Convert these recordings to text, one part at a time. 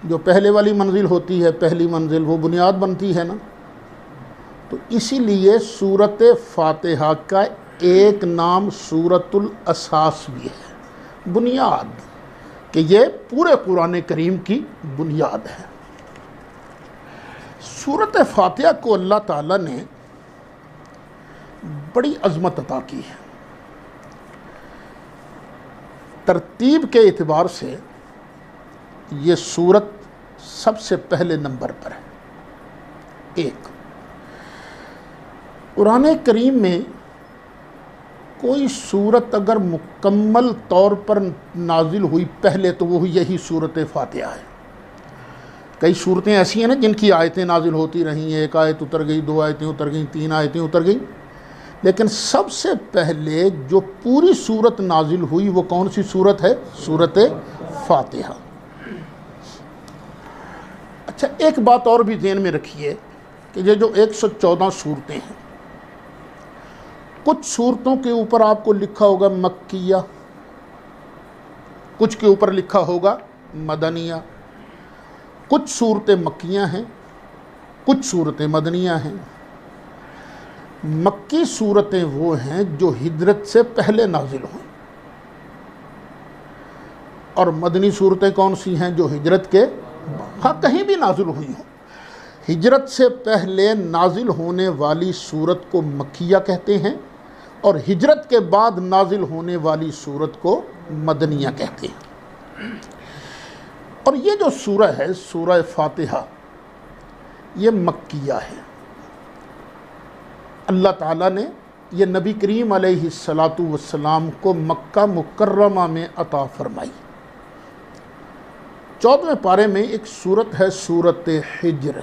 جو پہلے والی منزل ہوتی ہے، پہلی منزل، وہ بنیاد بنتی ہے نا، تو اسی لیے سورۃ فاتحہ کا ایک نام سورۃ الاساس بھی ہے، بنیاد، کہ یہ پورے قرآن کریم کی بنیاد ہے۔ سورۃ فاتحہ کو اللہ تعالیٰ نے بڑی عظمت عطا کی ہے۔ ترتیب کے اعتبار سے یہ سورت سب سے پہلے نمبر پر ہے۔ ایک، قرآن کریم میں کوئی سورت اگر مکمل طور پر نازل ہوئی پہلے تو وہ یہی سورۃ فاتحہ ہے۔ کئی صورتیں ایسی ہیں نا جن کی آیتیں نازل ہوتی رہیں، ایک آیت اتر گئی، دو آیتیں اتر گئیں، تین آیتیں اتر گئیں، لیکن سب سے پہلے جو پوری سورت نازل ہوئی وہ کون سی سورت ہے؟ سورۃ فاتحہ۔ اچھا، ایک بات اور بھی ذہن میں رکھیے کہ یہ جو 114 صورتیں ہیں، کچھ صورتوں کے اوپر آپ کو لکھا ہوگا مکیہ، کچھ کے اوپر لکھا ہوگا مدنیہ، کچھ صورتیں مکیہ ہیں، کچھ صورتیں مدنیہ ہیں۔ مکی صورتیں وہ ہیں جو ہجرت سے پہلے نازل ہوئیں، اور مدنی صورتیں کون سی ہیں؟ جو ہجرت کے ہاں کہیں بھی نازل ہوئی ہوں۔ ہجرت سے پہلے نازل ہونے والی صورت کو مکیہ کہتے ہیں، اور ہجرت کے بعد نازل ہونے والی صورت کو مدنیہ کہتے ہیں۔ اور یہ جو سورہ ہے، سورہ فاتحہ، یہ مکیہ ہے۔ اللہ تعالیٰ نے یہ نبی کریم علیہ السلام کو مکہ مکرمہ میں عطا فرمائی۔ 14ویں پارے میں ایک سورت ہے سورۃ حجر،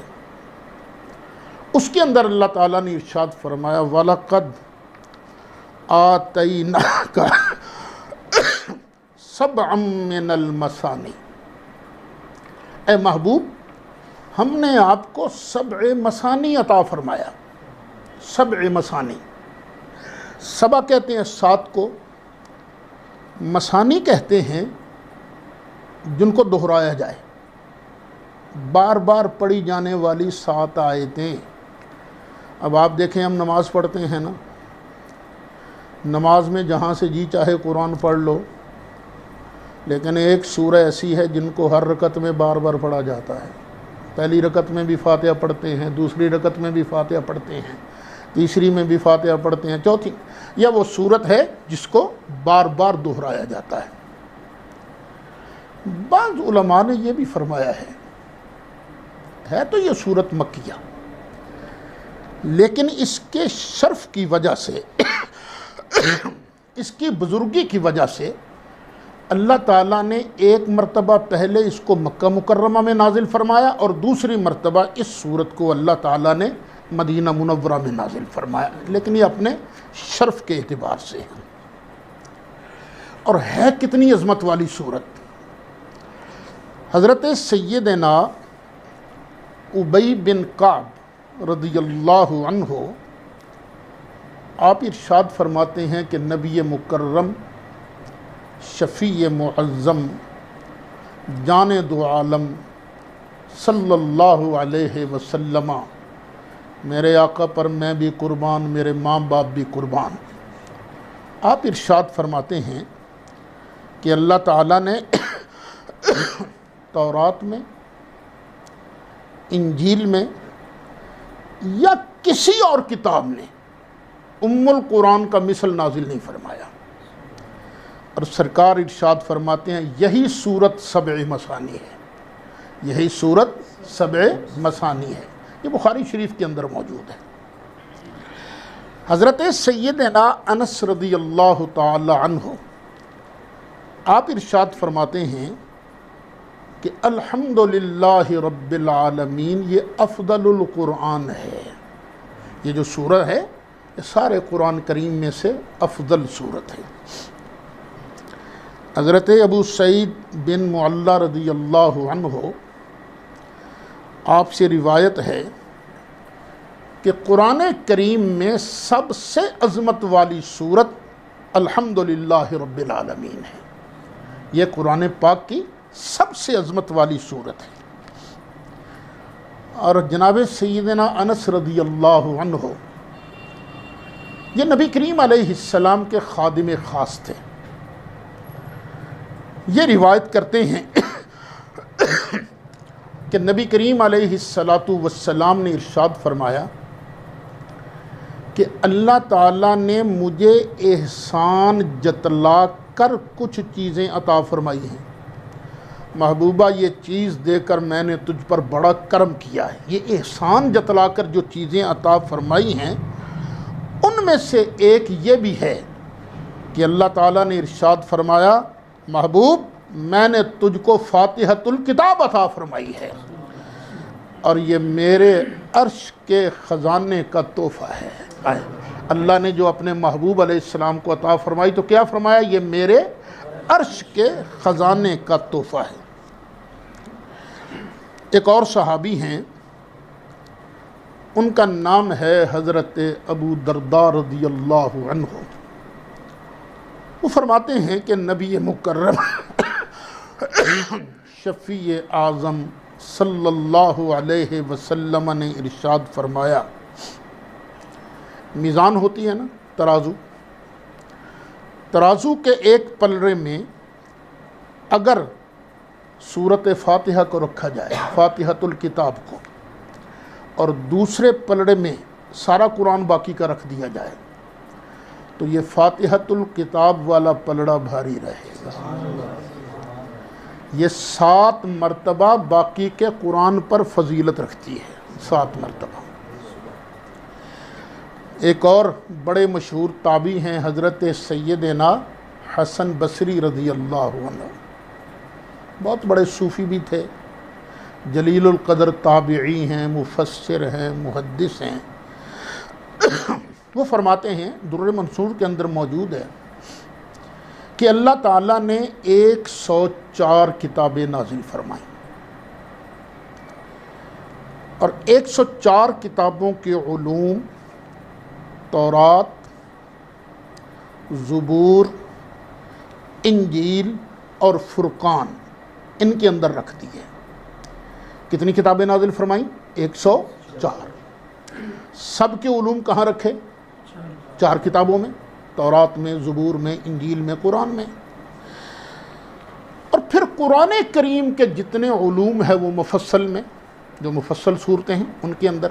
اس کے اندر اللہ تعالیٰ نے ارشاد فرمایا وَلَقَدْ آتَيْنَاكَ سَبْعًا مِّنَ الْمَثَانِي، اے محبوب ہم نے آپ کو 7 مثانی عطا فرمایا۔ 7 مثانی، سبع کہتے ہیں 7 کو، مثانی کہتے ہیں جن کو دہرایا جائے، بار بار پڑھی جانے والی 7 آیتیں۔ اب آپ دیکھیں ہم نماز پڑھتے ہیں نا، نماز میں جہاں سے جی چاہے قرآن پڑھ لو، لیکن ایک سورہ ایسی ہے جن کو ہر رکعت میں بار بار پڑھا جاتا ہے۔ پہلی رکعت میں بھی فاتحہ پڑھتے ہیں، دوسری رکعت میں بھی فاتحہ پڑھتے ہیں، تیسری میں بھی فاتحہ پڑھتے ہیں، چوتھی، یا وہ سورت ہے جس کو بار بار دہرایا جاتا ہے۔ بعض علماء نے یہ بھی فرمایا ہے تو یہ سورت مکیہ، لیکن اس کے شرف کی وجہ سے، اس کی بزرگی کی وجہ سے اللہ تعالیٰ نے ایک مرتبہ پہلے اس کو مکہ مکرمہ میں نازل فرمایا، اور دوسری مرتبہ اس سورت کو اللہ تعالیٰ نے مدینہ منورہ میں نازل فرمایا، لیکن یہ اپنے شرف کے اعتبار سے ہے۔ اور ہے کتنی عظمت والی سورت! حضرت سیدنا ابی بن کعب رضی اللہ عنہ آپ ارشاد فرماتے ہیں کہ نبی مکرم شفیع معظم جان دو عالم صلی اللہ علیہ وسلم، میرے آقا پر میں بھی قربان، میرے ماں باپ بھی قربان۔ آپ ارشاد فرماتے ہیں کہ اللہ تعالیٰ نے تورات میں، انجیل میں یا کسی اور کتاب نے ام القرآن کا مثل نازل نہیں فرمایا، اور سرکار ارشاد فرماتے ہیں یہی سورت 7 مثانی ہے، یہی سورت 7 مثانی ہے۔ یہ بخاری شریف کے اندر موجود ہے۔ حضرت سیدنا انس رضی اللہ تعالی عنہ آپ ارشاد فرماتے ہیں کہ الحمدللہ رب العالمین، یہ افضل القرآن ہے۔ یہ جو سورہ ہے یہ سارے قرآن کریم میں سے افضل سورت ہے۔ حضرت ابو سعید بن معلہ رضی اللہ عنہ آپ سے روایت ہے کہ قرآن کریم میں سب سے عظمت والی سورت الحمدللہ رب العالمین ہے۔ یہ قرآن پاک کی سب سے عظمت والی سورت ہے۔ اور جناب سیدنا انس رضی اللہ عنہ یہ نبی کریم علیہ السلام کے خادم خاص تھے. یہ روایت کرتے ہیں کہ نبی کریم علیہ السلام نے ارشاد فرمایا کہ اللہ تعالیٰ نے مجھے احسان جتلا کر کچھ چیزیں عطا فرمائی ہیں. محبوبہ یہ چیز دے کر میں نے تجھ پر بڑا کرم کیا ہے. یہ احسان جتلا کر جو چیزیں عطا فرمائی ہیں ان میں سے ایک یہ بھی ہے کہ اللہ تعالیٰ نے ارشاد فرمایا محبوب میں نے تجھ کو فاتحۃ الکتاب عطا فرمائی ہے اور یہ میرے عرش کے خزانے کا تحفہ ہے. اللہ نے جو اپنے محبوب علیہ السلام کو عطا فرمائی تو کیا فرمایا؟ یہ میرے عرش کے خزانے کا تحفہ ہے. ایک اور صحابی ہیں ان کا نام ہے حضرت ابو درداء رضی اللہ عنہ. وہ فرماتے ہیں کہ نبی مکرم شفیع اعظم صلی اللہ علیہ وسلم نے ارشاد فرمایا میزان ہوتی ہے نا ترازو کے ایک پلڑے میں اگر سورت فاتحہ کو رکھا جائے فاتحۃ الکتاب کو اور دوسرے پلڑے میں سارا قرآن باقی کا رکھ دیا جائے تو یہ فاتحۃ الکتاب والا پلڑا بھاری رہے گا. یہ 7 مرتبہ باقی کے قرآن پر فضیلت رکھتی ہے 7 مرتبہ. ایک اور بڑے مشہور تابعی ہیں حضرت سیدنا حسن بصری رضی اللہ عنہ. بہت بڑے صوفی بھی تھے, جلیل القدر تابعی ہیں, مفسر ہیں, محدث ہیں. وہ فرماتے ہیں در منصور کے اندر موجود ہے کہ اللہ تعالیٰ نے 104 کتابیں نازل فرمائیں اور 104 کتابوں کے علوم تورات, زبور, انجیل اور فرقان ان کے اندر رکھ دیے. کتنی کتابیں نازل فرمائیں؟ 104. سب کے علوم کہاں رکھے؟ 4 کتابوں میں, تورات میں, زبور میں, انجیل میں, قرآن میں. اور پھر قرآن کریم کے جتنے علوم ہیں وہ مفصل میں, جو مفصل صورتیں ہیں ان کے اندر,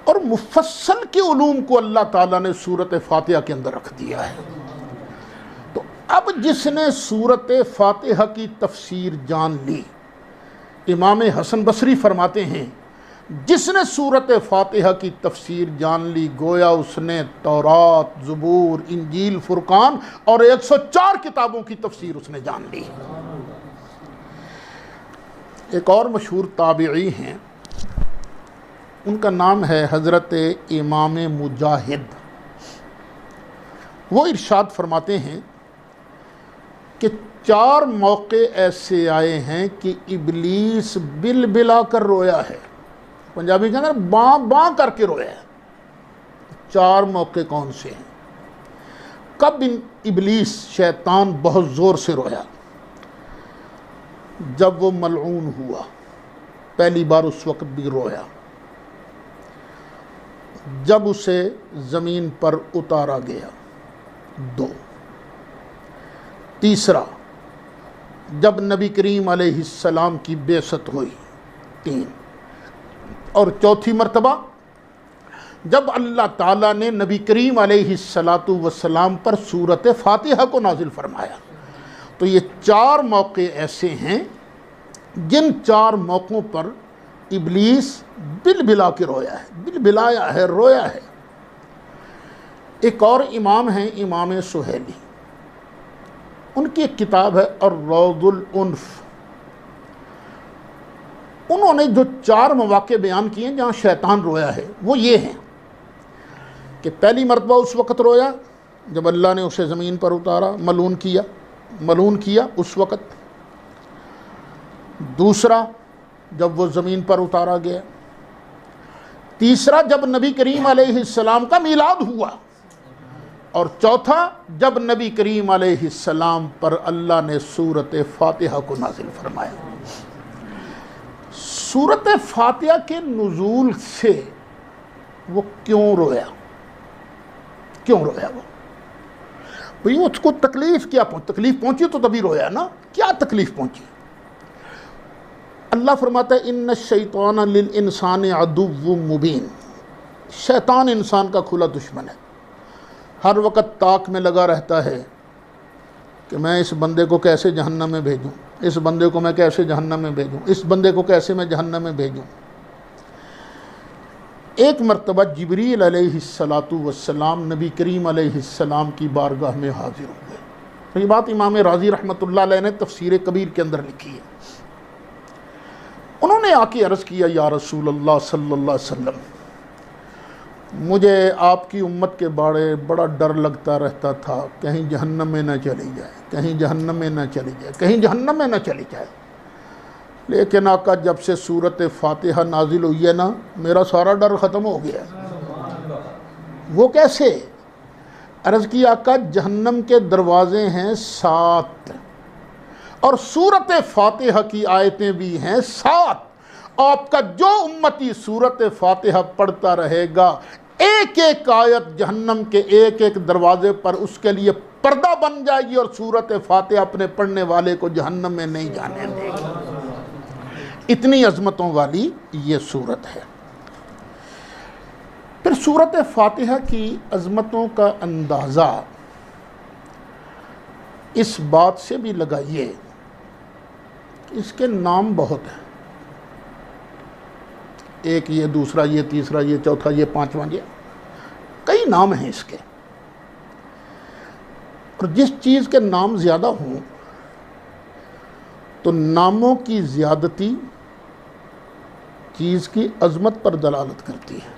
اور مفصل کے علوم کو اللہ تعالیٰ نے سورت فاتحہ کے اندر رکھ دیا ہے. تو اب جس نے سورت فاتحہ کی تفسیر جان لی, امام حسن بصری فرماتے ہیں جس نے سورت فاتحہ کی تفسیر جان لی گویا اس نے تورات, زبور, انجیل, فرقان اور 104 کتابوں کی تفسیر اس نے جان لی. ایک اور مشہور تابعی ہیں ان کا نام ہے حضرت امام مجاہد. وہ ارشاد فرماتے ہیں کہ 4 موقع ایسے آئے ہیں کہ ابلیس بل بلا کر رویا ہے. پنجابی کے اندر باں باں کر کے رویا ہے. 4 موقع کون سے ہیں؟ کب ابلیس شیطان بہت زور سے رویا؟ جب وہ ملعون ہوا پہلی بار اس وقت بھی رویا. جب اسے زمین پر اتارا گیا 2. تیسرا جب نبی کریم علیہ السلام کی بعثت ہوئی 3. اور چوتھی مرتبہ جب اللہ تعالیٰ نے نبی کریم علیہ السلام پر سورت فاتحہ کو نازل فرمایا. تو یہ 4 موقع ایسے ہیں جن 4 موقعوں پر ابلیس بل بلا کے رویا ہے, بل بلایا ہے, رویا ہے. ایک اور امام ہیں امام سہیلی, ان کی ایک کتاب ہے الروض الانف. انہوں نے جو 4 مواقع بیان کیے ہیں جہاں شیطان رویا ہے وہ یہ ہیں کہ پہلی مرتبہ اس وقت رویا جب اللہ نے اسے زمین پر اتارا, ملعون کیا اس وقت. دوسرا جب وہ زمین پر اتارا گیا. تیسرا جب نبی کریم علیہ السلام کا میلاد ہوا. اور چوتھا جب نبی کریم علیہ السلام پر اللہ نے سورت فاتحہ کو نازل فرمایا. سورت فاتحہ کے نزول سے وہ کیوں رویا؟ کیوں رویا وہ؟ بھئی اس کو تکلیف کیا تکلیف پہنچی تو تبھی رویا نا، کیا تکلیف پہنچی؟ اللہ فرماتا ہے ان الشیطان للانسان عدو مبین، شیطان انسان کا کھلا دشمن ہے، ہر وقت طاق میں لگا رہتا ہے کہ میں اس بندے کو کیسے جہنم میں بھیجوں، اس بندے کو میں کیسے جہنم میں بھیجوں، اس بندے کو کیسے میں جہنم میں بھیجوں۔ ایک مرتبہ جبریل علیہ السلام نبی کریم علیہ السلام کی بارگاہ میں حاضر ہوئے۔ تو یہ بات امام رازی رحمۃ اللہ علیہ نے تفسیر کبیر کے اندر لکھی ہے۔ انہوں نے آ کے عرض کیا یا رسول اللہ صلی اللہ علیہ وسلم، مجھے آپ کی امت کے بارے بڑا ڈر لگتا رہتا تھا، کہیں جہنم میں نہ چلی جائے، کہیں جہنم میں نہ چلی جائے، کہیں جہنم میں نہ چلی جائے۔ لیکن آقا جب سے سورت فاتحہ نازل ہوئی ہے نا، میرا سارا ڈر ختم ہو گیا۔ وہ کیسے؟ عرض کی آقا جہنم کے دروازے ہیں 7 اور سورت فاتحہ کی آیتیں بھی ہیں 7۔ آپ کا جو امتی سورت فاتحہ پڑھتا رہے گا، ایک ایک آیت جہنم کے ایک ایک دروازے پر اس کے لیے پردہ بن جائے گی، اور سورت فاتحہ اپنے پڑھنے والے کو جہنم میں نہیں جانے دے گی۔ اتنی عظمتوں والی یہ سورت ہے۔ پھر سورت فاتحہ کی عظمتوں کا اندازہ اس بات سے بھی لگائیے، اس کے نام بہت ہیں، ایک یہ، دوسرا یہ، تیسرا یہ، چوتھا یہ، پانچواں یہ، کئی نام ہیں اس کے۔ اور جس چیز کے نام زیادہ ہوں تو ناموں کی زیادتی چیز کی عظمت پر دلالت کرتی ہے۔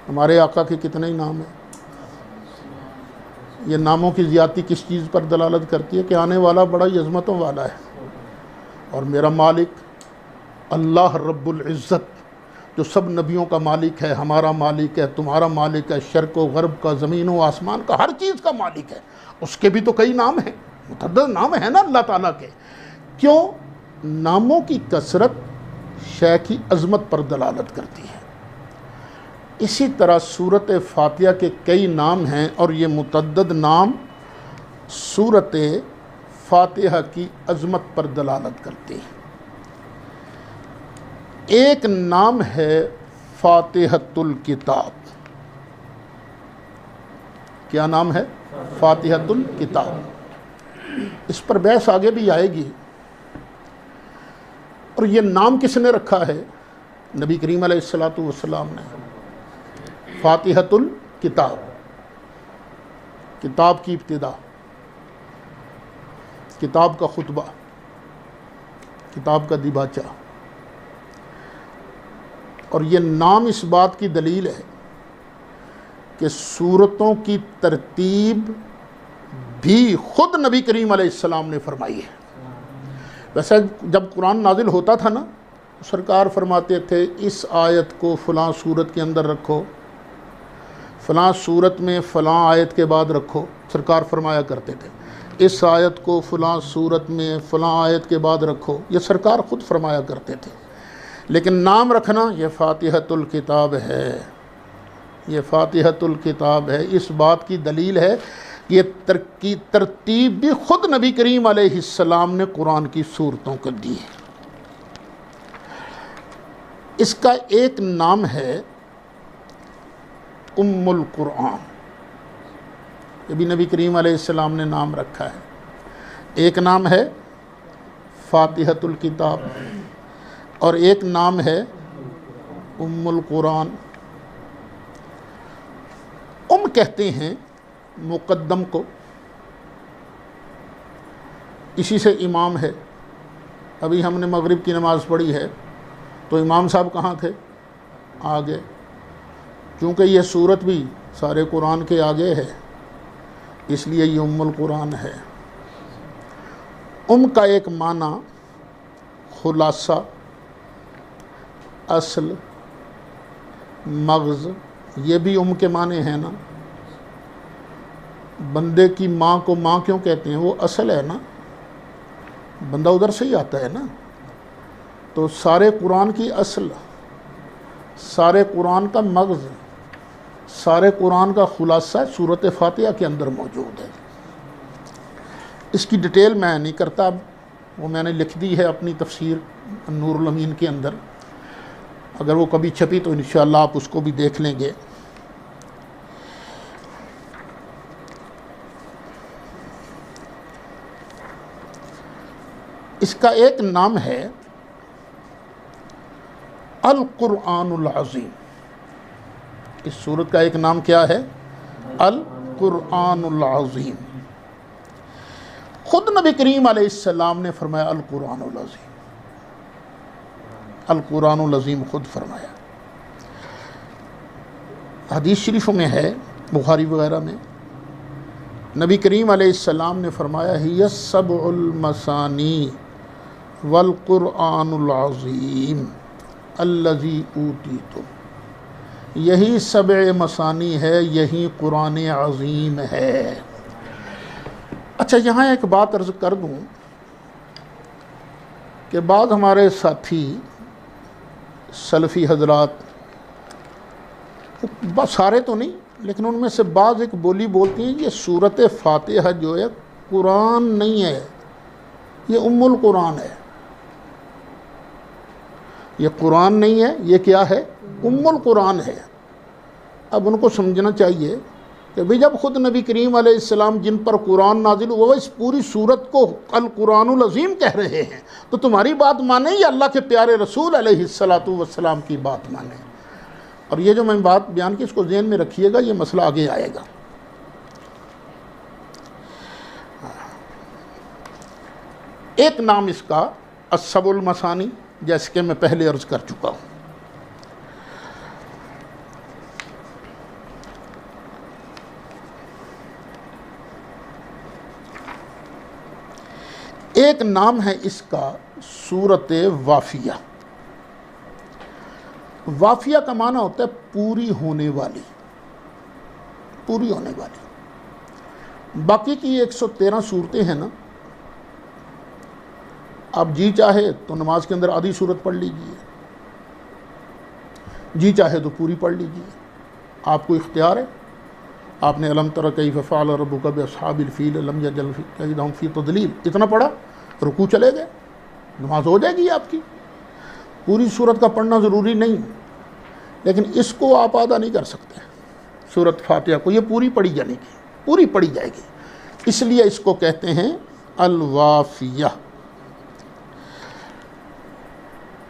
ہمارے آقا کے کتنے ہی نام ہیں، یہ ناموں کی زیادتی کس چیز پر دلالت کرتی ہے کہ آنے والا بڑا ہی عظمتوں والا ہے، اور میرا مالک اللہ رب العزت جو سب نبیوں کا مالک ہے، ہمارا مالک ہے، تمہارا مالک ہے، شرق و غرب کا، زمین و آسمان کا، ہر چیز کا مالک ہے۔ اس کے بھی تو کئی نام ہیں، متعدد نام ہیں نا اللہ تعالیٰ کے۔ کیوں؟ ناموں کی کثرت شے کی عظمت پر دلالت کرتی ہے۔ اسی طرح سورت فاتحہ کے کئی نام ہیں، اور یہ متعدد نام سورت فاتحہ کی عظمت پر دلالت کرتے ہیں۔ ایک نام ہے فاتحۃ الکتاب۔ کیا نام ہے؟ فاتحۃ الکتاب۔ اس پر بحث آگے بھی آئے گی۔ اور یہ نام کس نے رکھا ہے؟ نبی کریم علیہ السلام نے۔ فاتحۃ الکتاب، کتاب کی ابتدا، کتاب کا خطبہ، کتاب کا دیباچہ۔ اور یہ نام اس بات کی دلیل ہے کہ سورتوں کی ترتیب بھی خود نبی کریم علیہ السلام نے فرمائی ہے۔ ویسے جب قرآن نازل ہوتا تھا نا، سرکار فرماتے تھے اس آیت کو فلاں سورت کے اندر رکھو، فلاں سورت میں فلاں آیت کے بعد رکھو، سرکار فرمایا کرتے تھے۔ اس آیت کو فلاں سورت میں فلاں آیت کے بعد رکھو، یہ سرکار خود فرمایا کرتے تھے۔ لیکن نام رکھنا یہ فاتحۃ الکتاب ہے، یہ فاتحۃ الکتاب ہے، اس بات کی دلیل ہے کہ یہ ترتیب بھی خود نبی کریم علیہ السلام نے قرآن کی سورتوں کو دی ہے۔ اس کا ایک نام ہے ام القرآن، یہ بھی نبی کریم علیہ السلام نے نام رکھا ہے۔ ایک نام ہے فاتحۃ الکتاب، اور ایک نام ہے ام القرآن۔ کہتے ہیں مقدم کو، اسی سے امام ہے۔ ابھی ہم نے مغرب کی نماز پڑھی ہے تو امام صاحب کہاں تھے؟ آگے، کیونکہ یہ سورت بھی سارے قرآن کے آگے ہے، اس لیے یہ ام القرآن ہے۔ ام کا ایک معنی خلاصہ، اصل، مغز، یہ بھی ام کے معنی ہیں نا۔ بندے کی ماں کو ماں کیوں کہتے ہیں؟ وہ اصل ہے نا، بندہ ادھر سے ہی آتا ہے نا۔ تو سارے قرآن کی اصل، سارے قرآن کا مغز، سارے قرآن کا خلاصہ سورۃ فاتحہ کے اندر موجود ہے۔ اس کی ڈیٹیل میں نہیں کرتا، اب وہ میں نے لکھ دی ہے اپنی تفسیر نور الامین کے اندر، اگر وہ کبھی چھپی تو انشاءاللہ آپ اس کو بھی دیکھ لیں گے۔ اس کا ایک نام ہے القرآن العظیم۔ اس سورت کا ایک نام کیا ہے؟ القرآن العظیم۔ خود نبی کریم علیہ السلام نے فرمایا القرآن العظیم، القرآن العظیم خود فرمایا۔ حدیث شریفوں میں ہے، بخاری وغیرہ میں، نبی کریم علیہ السلام نے فرمایا ہی السبع المثانی والقرآن العظیم الذی اوتیتم، یہی سبع مثانی ہے، یہی قرآن عظیم ہے۔ اچھا، یہاں ایک بات عرض کر دوں کہ بعض ہمارے ساتھی سلفی حضرات، سارے تو نہیں لیکن ان میں سے بعض ایک بولی بولتی ہیں یہ سورۃ فاتحہ جو ہے قرآن نہیں ہے، یہ ام القرآن ہے۔ یہ قرآن نہیں ہے، یہ کیا ہے؟ ام القرآن ہے۔ اب ان کو سمجھنا چاہیے کہ بھئی جب خود نبی کریم علیہ السلام جن پر قرآن نازل ہوا اس پوری سورت کو القرآن العظیم کہہ رہے ہیں تو تمہاری بات مانیں یا اللہ کے پیارے رسول علیہ السلام کی بات مانیں؟ اور یہ جو میں بات بیان کی اس کو ذہن میں رکھیے گا، یہ مسئلہ آگے آئے گا۔ ایک نام اس کا السبع المثانی، جیسے کہ میں پہلے عرض کر چکا ہوں۔ ایک نام ہے اس کا سورۃ وافیہ۔ وافیہ کا معنی ہوتا ہے پوری ہونے والی، پوری ہونے والی۔ باقی کی 113 صورتیں ہیں نا، آپ جی چاہے تو نماز کے اندر آدھی صورت پڑھ لیجئے، جی چاہے تو پوری پڑھ لیجئے، آپ کو اختیار ہے۔ آپ نے الم تر کیف فعل ربک باصحاب الفیل لم یجعل کیدہم فی تضلیل اتنا پڑھا، رکوع چلے گئے، نماز ہو جائے گی آپ کی۔ پوری صورت کا پڑھنا ضروری نہیں، لیکن اس کو آپ آدھا نہیں کر سکتے۔ سورۃ فاتحہ کو یہ پوری پڑھی جائے گی، پوری پڑھی جائے گی، اس لیے اس کو کہتے ہیں الوافیہ۔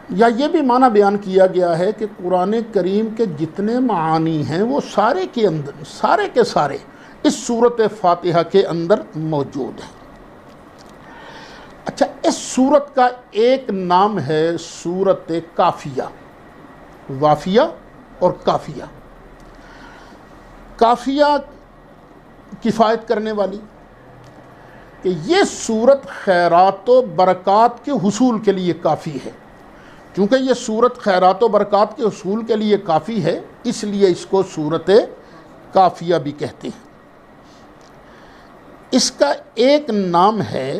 یا یہ بھی معنی بیان کیا گیا ہے کہ قرآن کریم کے جتنے معانی ہیں وہ سارے کے اندر، سارے کے سارے اس سورۃ فاتحہ کے اندر موجود ہیں۔ اچھا، اس سورت کا ایک نام ہے سورۃ کافیہ۔ وافیہ اور کافیہ۔ کافیہ کفایت کرنے والی، کہ یہ سورت خیرات و برکات کے حصول کے لیے کافی ہے۔ چونکہ یہ سورت خیرات و برکات کے حصول کے لیے کافی ہے، اس لیے اس کو سورۃ کافیہ بھی کہتے ہیں۔ اس کا ایک نام ہے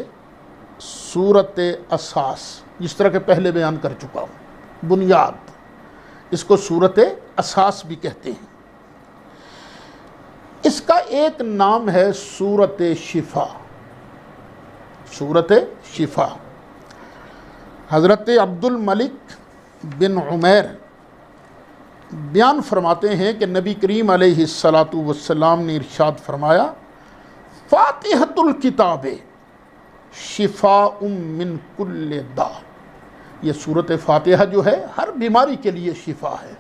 سورۃ اساس، جس طرح کہ پہلے بیان کر چکا ہوں، بنیاد، اس کو سورۃ اساس بھی کہتے ہیں۔ اس کا ایک نام ہے سورۃ شفا، سورۃ شفا۔ حضرت عبد الملک بن عمیر بیان فرماتے ہیں کہ نبی کریم علیہ السلام نے ارشاد فرمایا فاتحۃ الکتاب شفاء من کل داء، یہ سورۃ فاتحہ جو ہے ہر بیماری کے لیے شفا ہے۔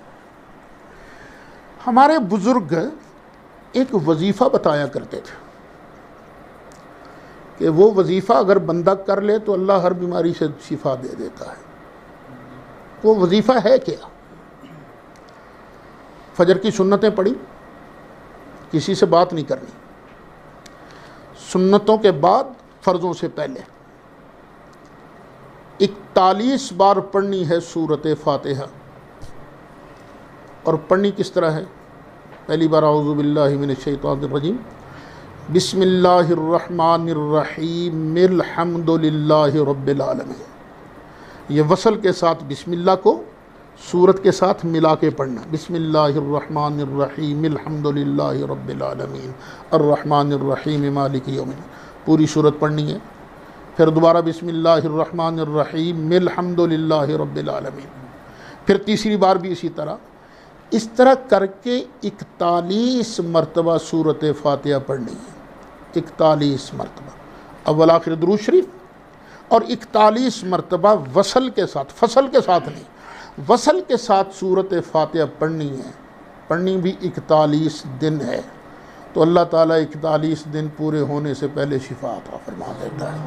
ہمارے بزرگ ایک وظیفہ بتایا کرتے تھے کہ وہ وظیفہ اگر بندہ کر لے تو اللہ ہر بیماری سے شفا دے دیتا ہے۔ وہ وظیفہ ہے کیا؟ فجر کی سنتیں پڑھی، کسی سے بات نہیں کرنی، سنتوں کے بعد فرضوں سے پہلے 41 بار پڑھنی ہے سورۃ فاتحہ۔ اور پڑھنی کس طرح ہے؟ پہلی بار اعوذ باللہ من الشیطان الرجیم، بسم اللہ الرحمن الرحیم الحمد للہ رب العالمین، یہ وصل کے ساتھ بسم اللہ کو سورت کے ساتھ ملا کے پڑھنا. بسم اللہ الرحمن الرحیم الحمدللہ رب العالمین الرحمن الرحیم مالک یوم الدین. پوری سورت پڑھنی ہے. پھر دوبارہ بسم اللہ الرحمن الرحیم الحمدللہ رب العالمین. پھر تیسری بار بھی اسی طرح. اس طرح کر کے 41 مرتبہ سورت فاتحہ پڑھنی ہے. 41 مرتبہ اول آخر درود شریف، اور 41 مرتبہ وصل کے ساتھ، فصل کے ساتھ نہیں، وصل کے ساتھ سورت فاتحہ پڑھنی ہے. پڑھنی بھی 41 دن ہے. تو اللہ تعالیٰ 41 دن پورے ہونے سے پہلے شفا عطا فرما دیتا ہے.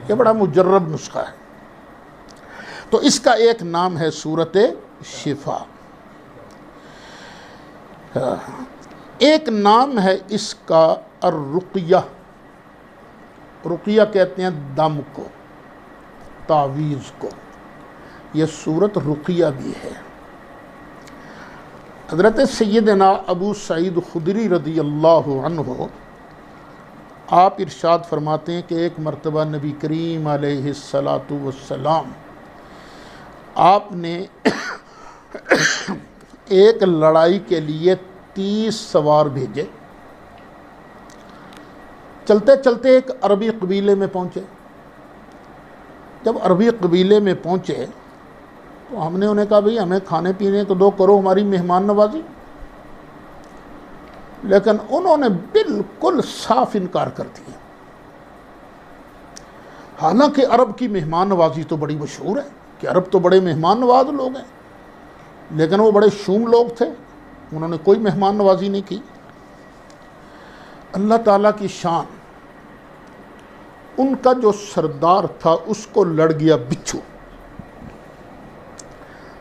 یہ بڑا مجرب نسخہ ہے. تو اس کا ایک نام ہے سورت شفا. ایک نام ہے اس کا الرقیہ. رقیہ کہتے ہیں دم کو، تعویذ کو. یہ سورت رقیہ بھی ہے. حضرت سیدنا ابو سعید خدری رضی اللہ عنہ آپ ارشاد فرماتے ہیں کہ ایک مرتبہ نبی کریم علیہ الصلاۃ والسلام آپ نے ایک لڑائی کے لیے 30 سوار بھیجے. چلتے چلتے ایک عربی قبیلے میں پہنچے. جب عربی قبیلے میں پہنچے تو ہم نے انہیں کہا بھئی ہمیں کھانے پینے کو دو، کرو ہماری مہمان نوازی. لیکن انہوں نے بالکل صاف انکار کر دیا. حالانکہ عرب کی مہمان نوازی تو بڑی مشہور ہے کہ عرب تو بڑے مہمان نواز لوگ ہیں، لیکن وہ بڑے شوم لوگ تھے. انہوں نے کوئی مہمان نوازی نہیں کی. اللہ تعالیٰ کی شان، ان کا جو سردار تھا اس کو لڑ گیا بچھو.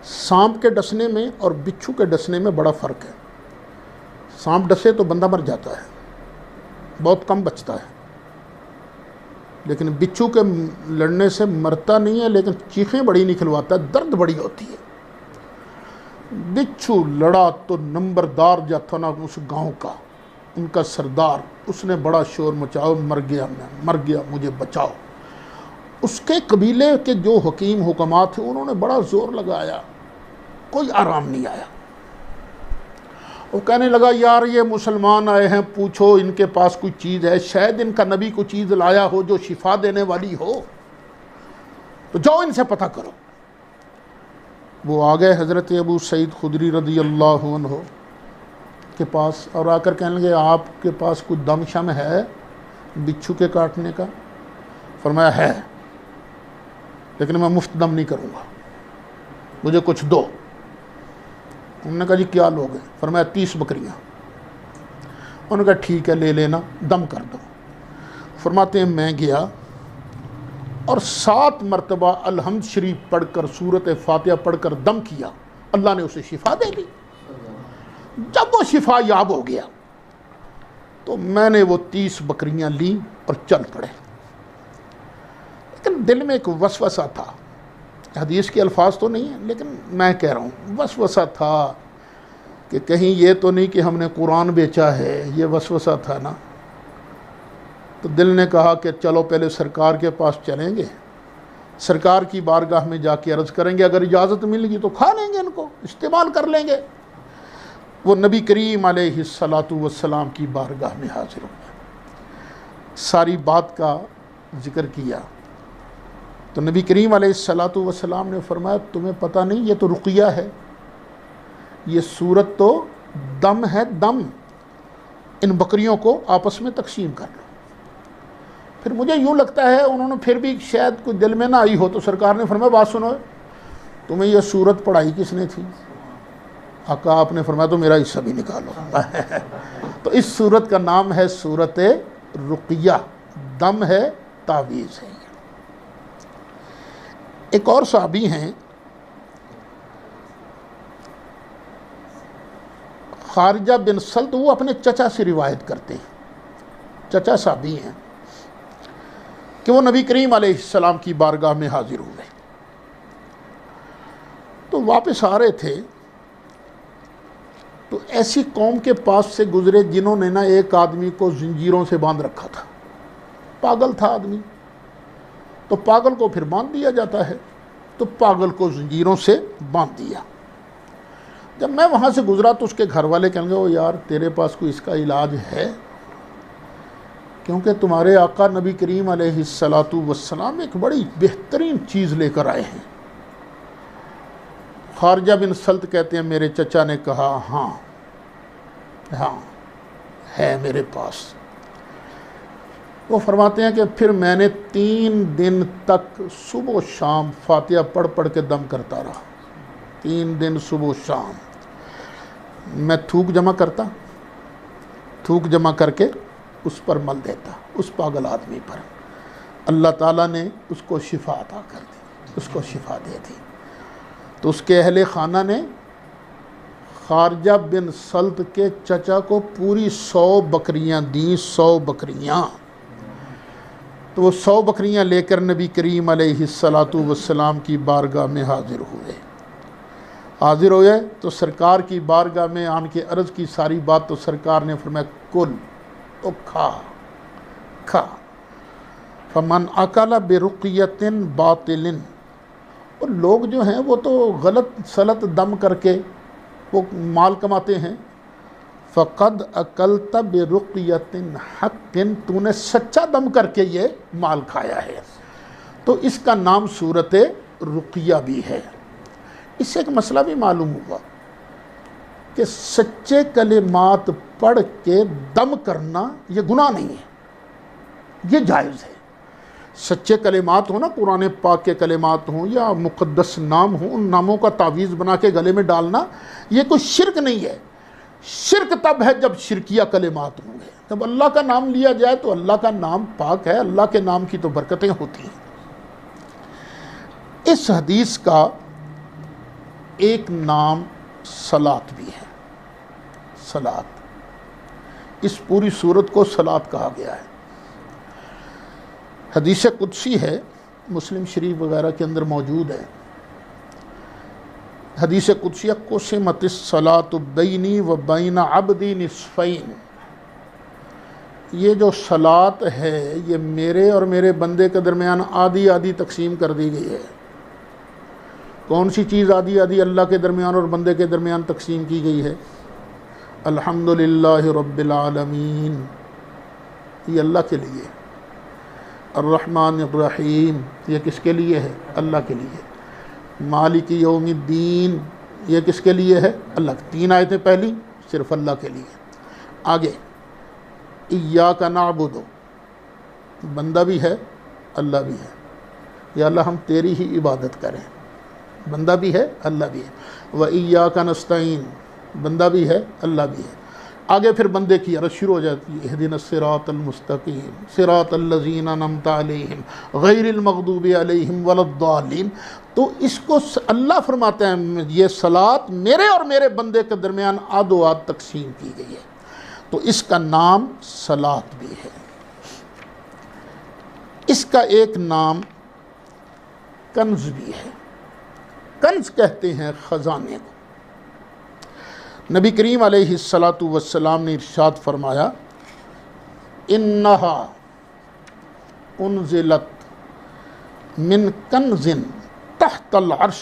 سانپ کے ڈسنے میں اور بچھو کے ڈسنے میں بڑا فرق ہے. سانپ ڈسے تو بندہ مر جاتا ہے، بہت کم بچتا ہے. لیکن بچھو کے لڑنے سے مرتا نہیں ہے، لیکن چیخیں بڑی نکلواتا ہے، درد بڑی ہوتی ہے. بچھو لڑا تو نمبردار جو تھا نا اس گاؤں کا، ان کا سردار، اس نے بڑا شور مچاؤ، مر گیا مجھے بچاؤ. اس کے قبیلے کے جو حکیم حکمات تھے انہوں نے بڑا زور لگایا، کوئی آرام نہیں آیا. وہ کہنے لگا یار یہ مسلمان آئے ہیں، پوچھو ان کے پاس کوئی چیز ہے، شاید ان کا نبی کوئی چیز لایا ہو جو شفا دینے والی ہو، تو جاؤ ان سے پتہ کرو. وہ آ گئے حضرت ابو سعید خدری رضی اللہ عنہ کے پاس اور آ کر کہنے لگے آپ کے پاس کوئی دم شم ہے بچھو کے کاٹنے کا؟ فرمایا ہے، لیکن میں مفت دم نہیں کروں گا، مجھے کچھ دو. انہوں نے کہا جی کیا لوگے؟ فرمایا 30 بکریاں. انہوں نے کہا ٹھیک ہے لے لینا، دم کر دو. فرماتے ہیں میں گیا اور 7 مرتبہ الحمد شریف پڑھ کر سورت فاتحہ پڑھ کر دم کیا. اللہ نے اسے شفا دے دی. جب وہ شفا یاب ہو گیا تو میں نے وہ 30 بکریاں لیں اور چل پڑے. لیکن دل میں ایک وسوسہ تھا، حدیث کے الفاظ تو نہیں ہیں لیکن میں کہہ رہا ہوں وسوسہ تھا کہ کہیں یہ تو نہیں کہ ہم نے قرآن بیچا ہے. یہ وسوسہ تھا نا. تو دل نے کہا کہ چلو پہلے سرکار کے پاس چلیں گے، سرکار کی بارگاہ میں جا کے عرض کریں گے، اگر اجازت مل گئی تو کھا لیں گے، ان کو استعمال کر لیں گے. وہ نبی کریم علیہ الصلاۃ والسلام کی بارگاہ میں حاضر ہو گیا، ساری بات کا ذکر کیا. تو نبی کریم علیہ الصلاۃ والسلام نے فرمایا تمہیں پتہ نہیں یہ تو رقیہ ہے، یہ سورت تو دم ہے، دم. ان بکریوں کو آپس میں تقسیم کر لو. پھر مجھے یوں لگتا ہے انہوں نے پھر بھی شاید کوئی دل میں نہ آئی ہو تو سرکار نے فرمایا بات سنو، تمہیں یہ سورت پڑھائی کس نے تھی؟ آقا آپ نے فرمایا تو میرا حصہ بھی نکالو. تو اس سورت کا نام ہے سورت رقیہ، دم ہے، تعویذ ہے. ایک اور صحابی ہیں خارجہ بن سلط، وہ اپنے چچا سے روایت کرتے ہیں، چچا صحابی ہیں کہ وہ نبی کریم علیہ السلام کی بارگاہ میں حاضر ہوئے. تو واپس آ رہے تھے تو ایسی قوم کے پاس سے گزرے جنہوں نے نا ایک آدمی کو زنجیروں سے باندھ رکھا تھا. پاگل تھا آدمی، تو پاگل کو پھر باندھ دیا جاتا ہے. تو پاگل کو زنجیروں سے باندھ دیا۔ جب میں وہاں سے گزرا تو اس کے گھر والے کہیں گے او یار تیرے پاس کوئی اس کا علاج ہے؟ کیونکہ تمہارے آقا نبی کریم علیہ السلام ایک بڑی بہترین چیز لے کر آئے ہیں۔ خارجہ بن سلط کہتے ہیں میرے چچا نے کہا ہاں ہے میرے پاس۔ وہ فرماتے ہیں کہ پھر میں نے 3 دن تک صبح و شام فاتحہ پڑھ پڑھ کے دم کرتا رہا۔ 3 دن صبح و شام میں تھوک جمع کرتا، تھوک جمع کر کے اس پر مل دیتا، اس پاگل آدمی پر۔ اللہ تعالیٰ نے اس کو شفا عطا کر دی، اس کو شفا دے دی۔ تو اس کے اہل خانہ نے خارجہ بن سلط کے چچا کو پوری 100 بکریاں دیں، 100 بکریاں۔ تو وہ 100 بکریاں لے کر نبی کریم علیہ السلام کی بارگاہ میں حاضر ہوئے تو سرکار کی بارگاہ میں آن کے عرض کی ساری بات، تو سرکار نے فرمایا کل، تو کھا۔ فمن اکل برقیۃ باطل، اور لوگ جو ہیں وہ تو غلط سلط دم کر کے وہ مال کماتے ہیں۔ فقد اکلت برقیۃ حق، تو نے سچا دم کر کے یہ مال کھایا ہے۔ تو اس کا نام صورت رقیہ بھی ہے۔ اس سے ایک مسئلہ بھی معلوم ہوا کہ سچے کلمات پڑھ کے دم کرنا یہ گناہ نہیں ہے، یہ جائز ہے۔ سچے کلمات ہوں نا، قرآن پاک کے کلمات ہوں یا مقدس نام ہوں، ان ناموں کا تعویذ بنا کے گلے میں ڈالنا یہ کوئی شرک نہیں ہے۔ شرک تب ہے جب شرکیہ کلمات ہوں گے۔ جب اللہ کا نام لیا جائے تو اللہ کا نام پاک ہے، اللہ کے نام کی تو برکتیں ہوتی ہیں۔ اس حدیث کا ایک نام صلاۃ بھی ہے، صلاۃ، اس پوری سورت کو صلاۃ کہا گیا ہے۔ حدیث قدسی ہے، مسلم شریف وغیرہ کے اندر موجود ہے۔ حدیث قدسیہ قسمت الصلاۃ بینی و بین عبدی نصفین، یہ جو صلاۃ ہے یہ میرے اور میرے بندے کے درمیان آدھی آدھی تقسیم کر دی گئی ہے۔ کون سی چیز آدھی آدھی اللہ کے درمیان اور بندے کے درمیان تقسیم کی گئی ہے؟ الحمدللہ رب العالمین، یہ اللہ کے لیے۔ الرحمن الرحیم، یہ کس کے لیے ہے؟ اللہ کے لیے۔ مالک یوم الدین، یہ کس کے لیے ہے؟ اللہ۔ 3 آیتیں پہلی صرف اللہ کے لیے۔ آگے ایاک نعبد، بندہ بھی ہے اللہ بھی ہے، یا اللہ ہم تیری ہی عبادت کریں، بندہ بھی ہے اللہ بھی ہے۔ وَإِيَّاكَ نَسْتَعِينُ، بندہ بھی ہے اللہ بھی ہے۔ آگے پھر بندے کی عرض شروع ہو جاتی ہے، اهْدِنَا الصِّرَاطَ الْمُسْتَقِيمَ صِرَاطَ الَّذِينَ أَنْعَمْتَ عَلَيْهِمْ غَيْرِ الْمَغْضُوبِ عَلَيْهِمْ وَلَا الضَّالِّينَ۔ تو اس کو اللہ فرماتے ہیں یہ صلاۃ میرے اور میرے بندے کے درمیان آدھ و آدھ تقسیم کی گئی ہے، تو اس کا نام صلاۃ بھی ہے۔ اس کا ایک نام کنز بھی ہے، کنز کہتے ہیں خزانے کو۔ نبی کریم علیہ السلام نے ارشاد فرمایا انہا انزلت من کنز تحت العرش،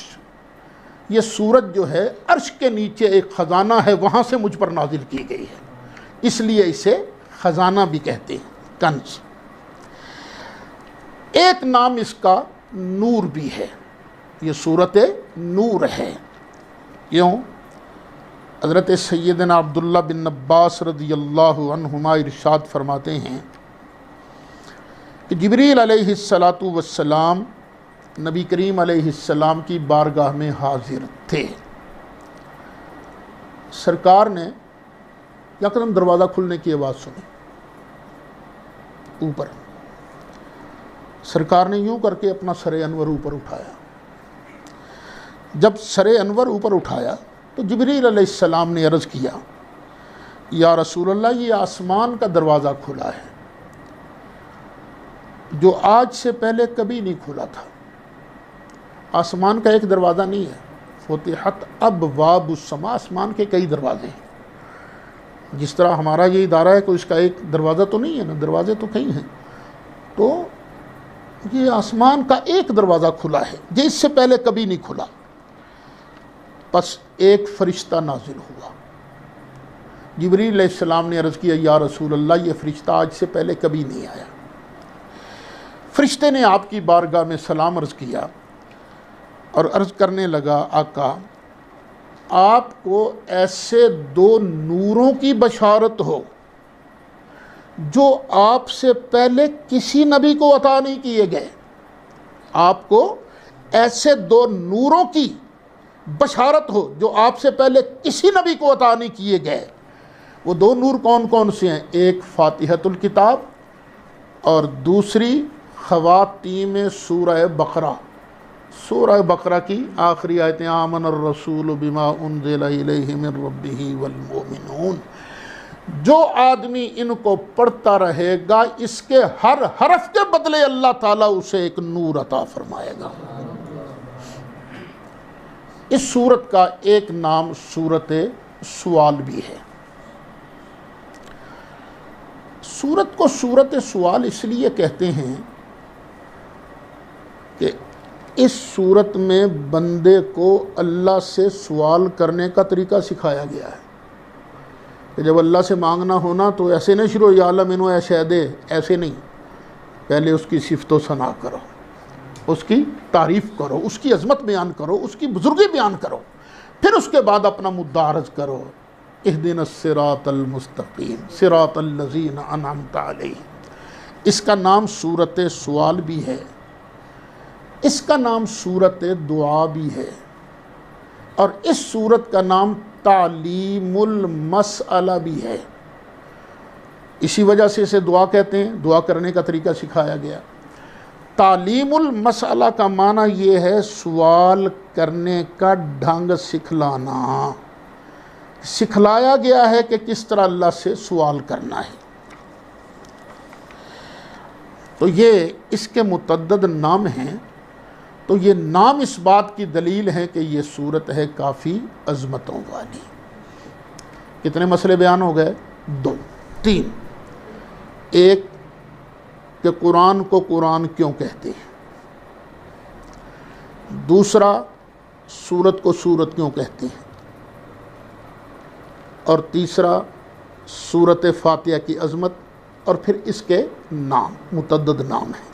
یہ سورت جو ہے عرش کے نیچے ایک خزانہ ہے، وہاں سے مجھ پر نازل کی گئی ہے، اس لیے اسے خزانہ بھی کہتے ہیں، کنز۔ ایک نام اس کا نور بھی ہے، یہ سورت نور ہے۔ کیوں؟ حضرت سیدنا عبداللہ بن عباس رضی اللہ عنہما ارشاد فرماتے ہیں کہ جبریل علیہ السلام نبی کریم علیہ السلام کی بارگاہ میں حاضر تھے۔ سرکار نے یکدم دروازہ کھلنے کی آواز سنی اوپر، سرکار نے یوں کر کے اپنا سر انور اوپر اٹھایا۔ جب سر انور اوپر اٹھایا تو جبریل علیہ السلام نے عرض کیا یا رسول اللہ یہ آسمان کا دروازہ کھلا ہے جو آج سے پہلے کبھی نہیں کھلا تھا۔ آسمان کا ایک دروازہ نہیں ہے، فتحت ابواب السماء، آسمان کے کئی دروازے ہیں۔ جس طرح ہمارا یہ ادارہ ہے کوئی اس کا ایک دروازہ تو نہیں ہے نا، دروازے تو کئی ہیں۔ تو یہ آسمان کا ایک دروازہ کھلا ہے جو اس سے پہلے کبھی نہیں کھلا. پس ایک فرشتہ نازل ہوا. جبریل علیہ السلام نے عرض کیا یا رسول اللہ یہ فرشتہ آج سے پہلے کبھی نہیں آیا. فرشتے نے آپ کی بارگاہ میں سلام عرض کیا اور عرض کرنے لگا آقا آپ کو ایسے 2 نوروں کی بشارت ہو جو آپ سے پہلے کسی نبی کو عطا نہیں کیے گئے. آپ کو ایسے 2 نوروں کی بشارت ہو جو آپ سے پہلے کسی نبی کو عطا نہیں کیے گئے. وہ 2 نور کون کون سے ہیں؟ ایک فاتحۃ الکتاب اور دوسری خواتیم سورہ بقرہ. سورہ بقرہ کی آخری آیتیں آمن الرسول بما انزل الیہ من ربہ والمؤمنون. جو آدمی ان کو پڑھتا رہے گا اس کے ہر حرف کے بدلے اللہ تعالیٰ اسے ایک نور عطا فرمائے گا. اس سورت کا ایک نام سورت سوال بھی ہے. سورت کو سورت سوال اس لیے کہتے ہیں کہ اس سورت میں بندے کو اللہ سے سوال کرنے کا طریقہ سکھایا گیا ہے کہ جب اللہ سے مانگنا ہونا تو ایسے نہیں شروع یا اللہ مینوں اے شے دے، ایسے نہیں. پہلے اس کی صفت و ثنا کرو، اس کی تعریف کرو، اس کی عظمت بیان کرو، اس کی بزرگی بیان کرو، پھر اس کے بعد اپنا مدعا عرض کرو اہدنا الصراط المستقیم صراط الذین انعمت علیہم. اس کا نام سورت سوال بھی ہے، اس کا نام سورت دعا بھی ہے، اور اس سورت کا نام تعلیم المسئلہ بھی ہے. اسی وجہ سے اسے دعا کہتے ہیں، دعا کرنے کا طریقہ سکھایا گیا. تعلیم المسئلہ کا معنی یہ ہے سوال کرنے کا ڈھنگ سکھلانا. سکھلایا گیا ہے کہ کس طرح اللہ سے سوال کرنا ہے. تو یہ اس کے متعدد نام ہیں. تو یہ نام اس بات کی دلیل ہے کہ یہ سورت ہے کافی عظمتوں والی. کتنے مسئلے بیان ہو گئے؟ 3. ایک کہ قرآن کو قرآن کیوں کہتے ہیں. دوسرا سورت کو سورت کیوں کہتے ہیں. اور تیسرا سورت فاتحہ کی عظمت، اور پھر اس کے نام متعدد نام ہیں.